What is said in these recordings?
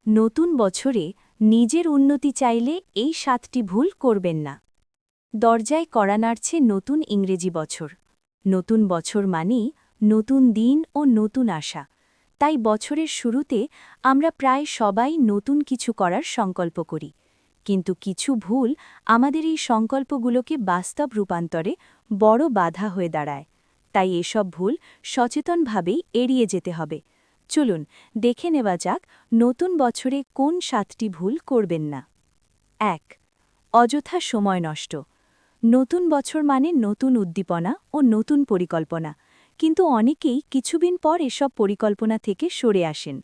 নতুন বছরে নিজের উন্নতি চাইলে এই ৭টি ভুল করবেন না। দরজায় কড়া নাড়ছে নতুন ইংরেজি বছর। নতুন বছর মানেই নতুন দিন ও নতুন আশা। তাই বছরের শুরুতে আমরা প্রায় সবাই নতুন কিছু করার সংকল্প করি। কিন্তু কিছু ভুল আমাদের এই সংকল্পগুলোকে বাস্তব রূপান্তরে বড় বাধা হয়ে দাঁড়ায়। তাই এসব ভুল সচেতনভাবেই এড়িয়ে যেতে হবে। চলুন দেখে নেওয়া যাক নতুন বছরে কোন ৭টি ভুল করবেন না। ১. অযথা সময় নষ্ট। নতুন বছর মানে নতুন উদ্দীপনা ও নতুন পরিকল্পনা, কিন্তু অনেকেই কিছুদিন পর এসব পরিকল্পনা থেকে সরে আসেন।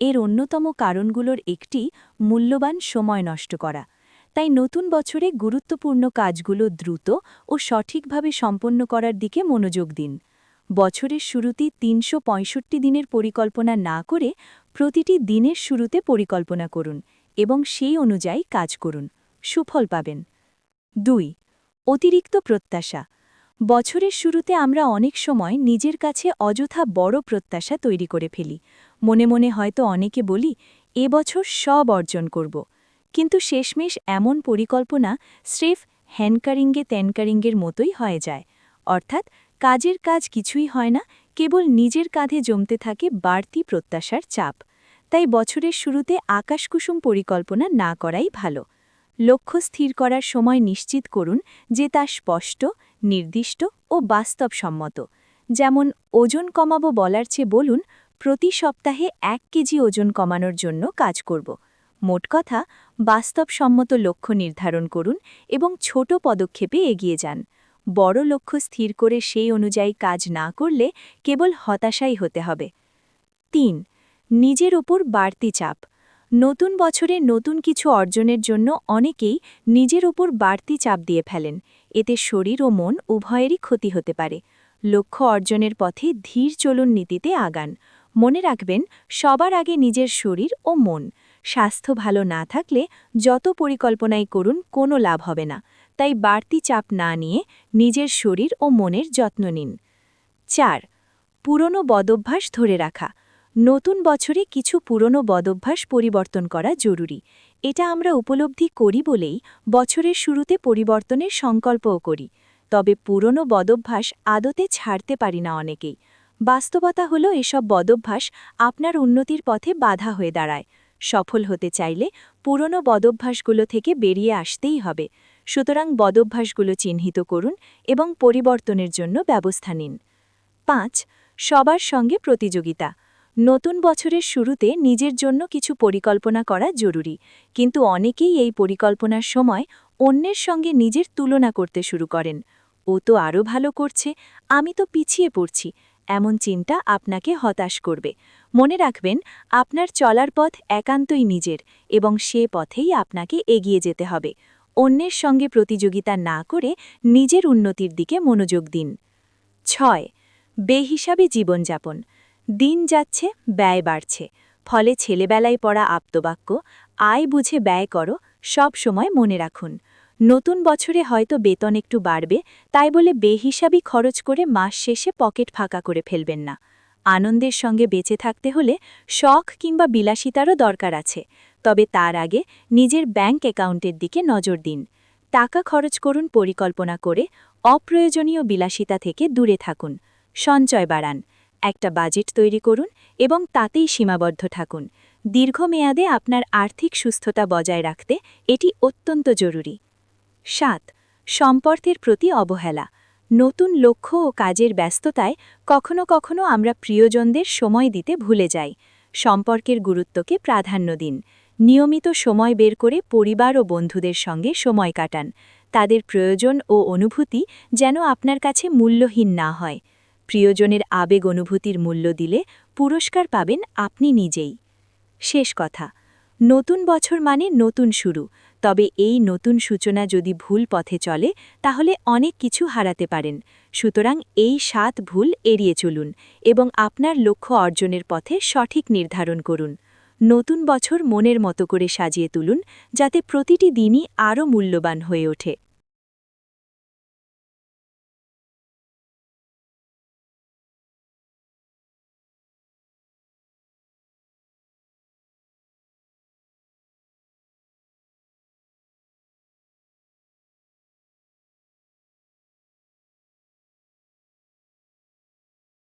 এর অন্যতম কারণগুলোর একটি মূল্যবান সময় নষ্ট করা। তাই নতুন বছরে গুরুত্বপূর্ণ কাজগুলো দ্রুত ও সঠিকভাবে সম্পন্ন করার দিকে মনোযোগ দিন। বছরের শুরুতে ৩৬৫ দিনের পরিকল্পনা না করে প্রতিটি দিনের শুরুতে পরিকল্পনা করুন এবং সেই অনুযায়ী কাজ করুন। সুফল পাবেন। ২. অতিরিক্ত প্রত্যাশা। বছরের শুরুতে আমরা অনেক সময় নিজের কাছে অযথা বড় প্রত্যাশা তৈরি করে ফেলি। মনে মনে হয়তো অনেকে বলি, এবছর সব অর্জন করব। কিন্তু শেষমেশ এমন পরিকল্পনা স্রেফ হ্যানকারিংয়ে ত্যানকারিংয়ের মতোই হয়ে যায়। অর্থাৎ কাজের কাজ কিছুই হয় না, কেবল নিজের কাঁধে জমতে থাকে বাড়তি প্রত্যাশার চাপ। তাই বছরের শুরুতে আকাশকুসুম পরিকল্পনা না করাই ভালো। লক্ষ্য স্থির করার সময় নিশ্চিত করুন যে তা স্পষ্ট, নির্দিষ্ট ও বাস্তবসম্মত। যেমন ওজন কমাবো বলার চেয়ে বলুন, প্রতি সপ্তাহে ১ কেজি ওজন কমানোর জন্য কাজ করব। মোট কথা, বাস্তবসম্মত লক্ষ্য নির্ধারণ করুন এবং ছোট পদক্ষেপে এগিয়ে যান। বড় লক্ষ্য স্থির করে সেই অনুযায়ী কাজ না করলে কেবল হতাশাই হতে হবে। ৩. নিজের ওপর বাড়তি চাপ। নতুন বছরে নতুন কিছু অর্জনের জন্য অনেকেই নিজের ওপর বাড়তি চাপ দিয়ে ফেলেন। এতে শরীর ও মন উভয়েরই ক্ষতি হতে পারে। লক্ষ্য অর্জনের পথে ধীর চলন নীতিতে আগান। মনে রাখবেন, সবার আগে নিজের শরীর ও মন। স্বাস্থ্য ভালো না থাকলে যত পরিকল্পনাই করুন কোনো লাভ হবে না। তাই বাড়তি চাপ না নিয়ে নিজের শরীর ও মনের যত্ন নিন। ৪. পুরনো বদভ্যাস ধরে রাখা। নতুন বছরে কিছু পুরনো বদভ্যাস পরিবর্তন করা জরুরি। এটা আমরা উপলব্ধি করি বলেই বছরের শুরুতে পরিবর্তনের সংকল্পও করি। তবে পুরনো বদভ্যাস আদতে ছাড়তে পারি না অনেকেই। বাস্তবতা হলো এসব বদভ্যাস আপনার উন্নতির পথে বাধা হয়ে দাঁড়ায়। সফল হতে চাইলে পুরনো বদভ্যাসগুলো থেকে বেরিয়ে আসতেই হবে। সুতরাং বদভ্যাসগুলো চিহ্নিত করুন এবং পরিবর্তনের জন্য ব্যবস্থা নিন। ৫. সবার সঙ্গে প্রতিযোগিতা। নতুন বছরের শুরুতে নিজের জন্য কিছু পরিকল্পনা করা জরুরি, কিন্তু অনেকেই এই পরিকল্পনার সময় অন্যের সঙ্গে নিজের তুলনা করতে শুরু করেন। ও তো আরও ভালো করছে, আমি তো পিছিয়ে পড়ছি। এমন চিন্তা আপনাকে হতাশ করবে। মনে রাখবেন, আপনার চলার পথ একান্তই নিজের এবং সে পথেই আপনাকে এগিয়ে যেতে হবে। অন্যের সঙ্গে প্রতিযোগিতা না করে নিজের উন্নতির দিকে মনোযোগ দিন। ৬. বেহিসাবি জীবনযাপন। দিন যাচ্ছে, ব্যয় বাড়ছে। ফলে ছেলেবেলায় পড়া আপ্তবাক্য, আয় বুঝে ব্যয় করো, সব সময় মনে রাখুন। নতুন বছরে হয়তো বেতন একটু বাড়বে, তাই বলে বেহিসাবি খরচ করে মাস শেষে পকেট ফাঁকা করে ফেলবেন না। আনন্দের সঙ্গে বেঁচে থাকতে হলে শখ কিংবা বিলাসিতারও দরকার আছে, তবে তার আগে নিজের ব্যাংক অ্যাকাউন্টের দিকে নজর দিন। টাকা খরচ করুন পরিকল্পনা করে, অপ্রয়োজনীয় বিলাসিতা থেকে দূরে থাকুন। সঞ্চয় বাড়ান। একটা বাজেট তৈরি করুন এবং তাতেই সীমাবদ্ধ থাকুন। দীর্ঘমেয়াদে আপনার আর্থিক সুস্থতা বজায় রাখতে এটি অত্যন্ত জরুরি। ৭. সম্পর্কের প্রতি অবহেলা। নতুন লক্ষ্য ও কাজের ব্যস্ততায় কখনো কখনো আমরা প্রিয়জনদের সময় দিতে ভুলে যাই। সম্পর্কের গুরুত্বকে প্রাধান্য দিন। নিয়মিত সময় বের করে পরিবার ও বন্ধুদের সঙ্গে সময় কাটান। তাদের প্রয়োজন ও অনুভূতি যেন আপনার কাছে মূল্যহীন না হয়। প্রিয়জনের আবেগ অনুভূতির মূল্য দিলে পুরস্কার পাবেন আপনি নিজেই। শেষ কথা, নতুন বছর মানে নতুন শুরু, তবে এই নতুন সূচনা যদি ভুল পথে চলে তাহলে অনেক কিছু হারাতে পারেন। সুতরাং এই ৭ ভুল এড়িয়ে চলুন এবং আপনার লক্ষ্য অর্জনের পথে সঠিক নির্ধারণ করুন। নতুন বছর মনের মতো করে সাজিয়ে তুলুন, যাতে প্রতিটি দিনই আরও মূল্যবান হয়ে ওঠে।